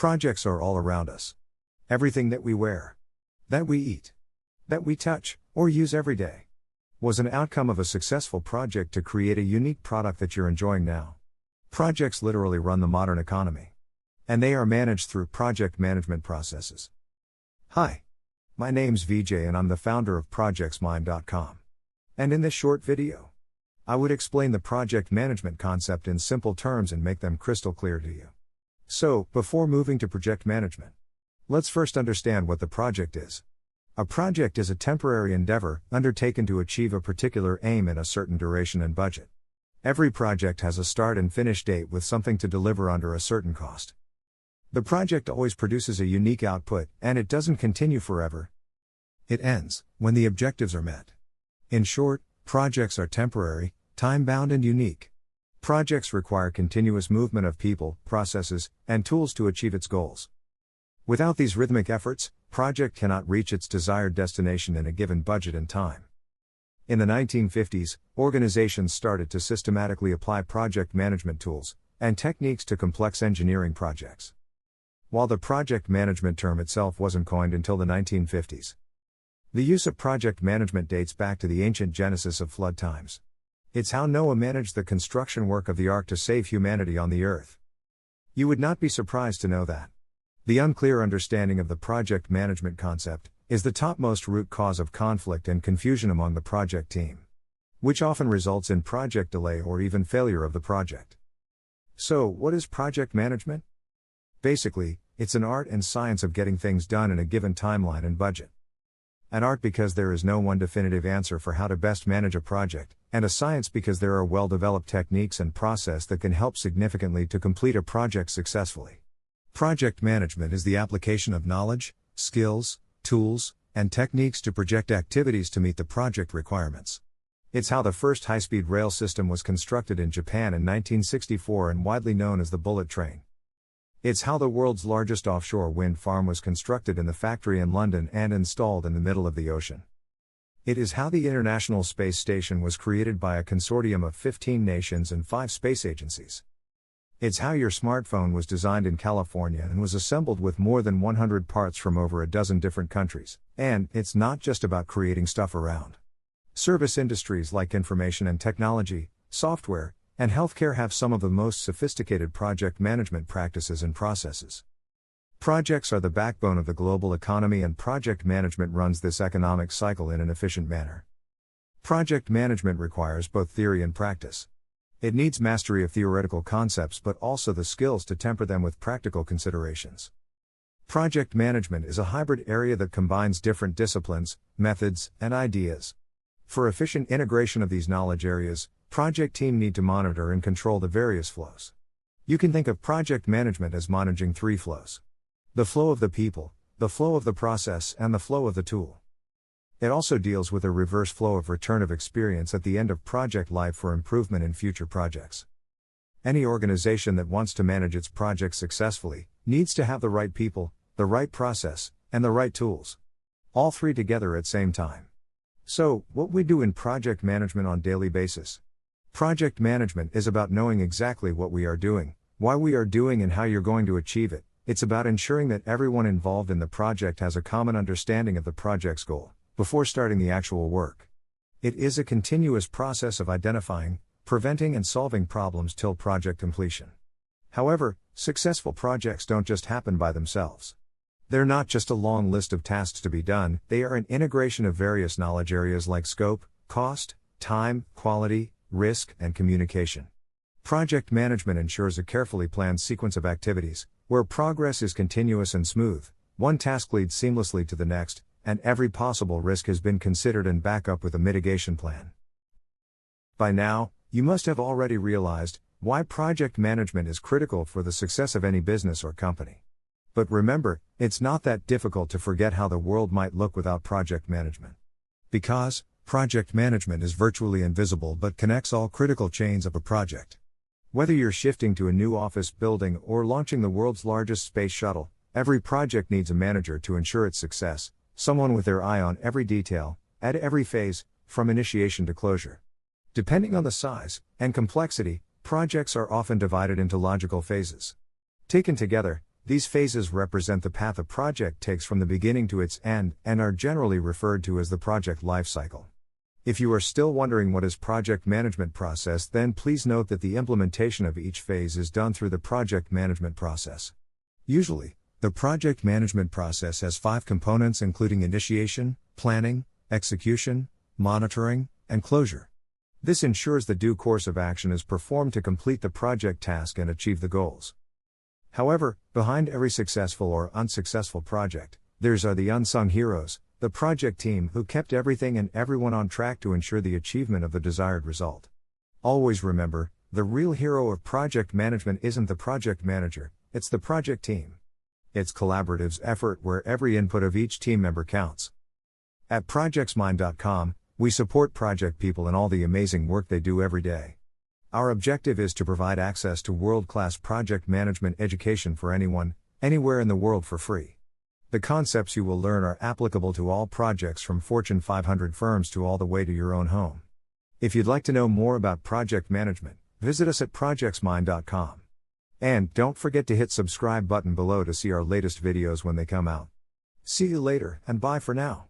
Projects are all around us. Everything that we wear, that we eat, that we touch, or use every day, was an outcome of a successful project to create a unique product that you're enjoying now. Projects literally run the modern economy. And they are managed through project management processes. Hi. My name's VJ and I'm the founder of ProjectsMime.com. And in this short video, I would explain the project management concept in simple terms and make them crystal clear to you. So, before moving to project management, let's first understand what the project is. A project is a temporary endeavor undertaken to achieve a particular aim in a certain duration and budget. Every project has a start and finish date with something to deliver under a certain cost. The project always produces a unique output, and it doesn't continue forever. It ends when the objectives are met. In short, projects are temporary, time-bound and unique. Projects require continuous movement of people, processes, and tools to achieve its goals. Without these rhythmic efforts, project cannot reach its desired destination in a given budget and time. In the 1950s, organizations started to systematically apply project management tools and techniques to complex engineering projects. While the project management term itself wasn't coined until the 1950s. The use of project management dates back to the ancient genesis of flood times. It's how Noah managed the construction work of the ark to save humanity on the earth. You would not be surprised to know that the unclear understanding of the project management concept is the topmost root cause of conflict and confusion among the project team, which often results in project delay or even failure of the project. So, what is project management? Basically, it's an art and science of getting things done in a given timeline and budget. An art because there is no one definitive answer for how to best manage a project, and a science because there are well-developed techniques and process that can help significantly to complete a project successfully. Project management is the application of knowledge, skills, tools, and techniques to project activities to meet the project requirements. It's how the first high-speed rail system was constructed in Japan in 1964 and widely known as the bullet train. It's how the world's largest offshore wind farm was constructed in the factory in London and installed in the middle of the ocean. It is how the International Space Station was created by a consortium of 15 nations and 5 space agencies. It's how your smartphone was designed in California and was assembled with more than 100 parts from over a dozen different countries. And it's not just about creating stuff around. Service industries like information and technology, software, and healthcare have some of the most sophisticated project management practices and processes. Projects are the backbone of the global economy, and project management runs this economic cycle in an efficient manner. Project management requires both theory and practice. It needs mastery of theoretical concepts but also the skills to temper them with practical considerations. Project management is a hybrid area that combines different disciplines, methods, and ideas. For efficient integration of these knowledge areas, project team need to monitor and control the various flows. You can think of project management as managing 3 flows. The flow of the people, the flow of the process, and the flow of the tool. It also deals with a reverse flow of return of experience at the end of project life for improvement in future projects. Any organization that wants to manage its projects successfully needs to have the right people, the right process, and the right tools. All 3 together at same time. So, what we do in project management on daily basis. Project management is about knowing exactly what we are doing, why we are doing, and how you're going to achieve it. It's about ensuring that everyone involved in the project has a common understanding of the project's goal before starting the actual work. It is a continuous process of identifying, preventing, and solving problems till project completion. However, successful projects don't just happen by themselves. They're not just a long list of tasks to be done, they are an integration of various knowledge areas like scope, cost, time, quality, risk, and communication. Project management ensures a carefully planned sequence of activities, where progress is continuous and smooth, one task leads seamlessly to the next, and every possible risk has been considered and backed up with a mitigation plan. By now, you must have already realized why project management is critical for the success of any business or company. But remember, it's not that difficult to forget how the world might look without project management. Because, project management is virtually invisible but connects all critical chains of a project. Whether you're shifting to a new office building or launching the world's largest space shuttle, every project needs a manager to ensure its success. Someone with their eye on every detail, at every phase, from initiation to closure. Depending on the size and complexity, projects are often divided into logical phases. Taken together, These phases represent the path a project takes from the beginning to its end, and are generally referred to as the project lifecycle. If you are still wondering what is project management process, then please note that the implementation of each phase is done through the project management process. Usually, the project management process has 5 components, including initiation, planning, execution, monitoring, and closure. This ensures the due course of action is performed to complete the project task and achieve the goals. However, behind every successful or unsuccessful project, there are the unsung heroes, the project team who kept everything and everyone on track to ensure the achievement of the desired result. Always remember, the real hero of project management isn't the project manager, it's the project team. It's collaborative effort where every input of each team member counts. At ProjectsMind.com, we support project people in all the amazing work they do every day. Our objective is to provide access to world-class project management education for anyone, anywhere in the world for free. The concepts you will learn are applicable to all projects from Fortune 500 firms to all the way to your own home. If you'd like to know more about project management, visit us at ProjectsMind.com. And don't forget to hit subscribe button below to see our latest videos when they come out. See you later, and bye for now.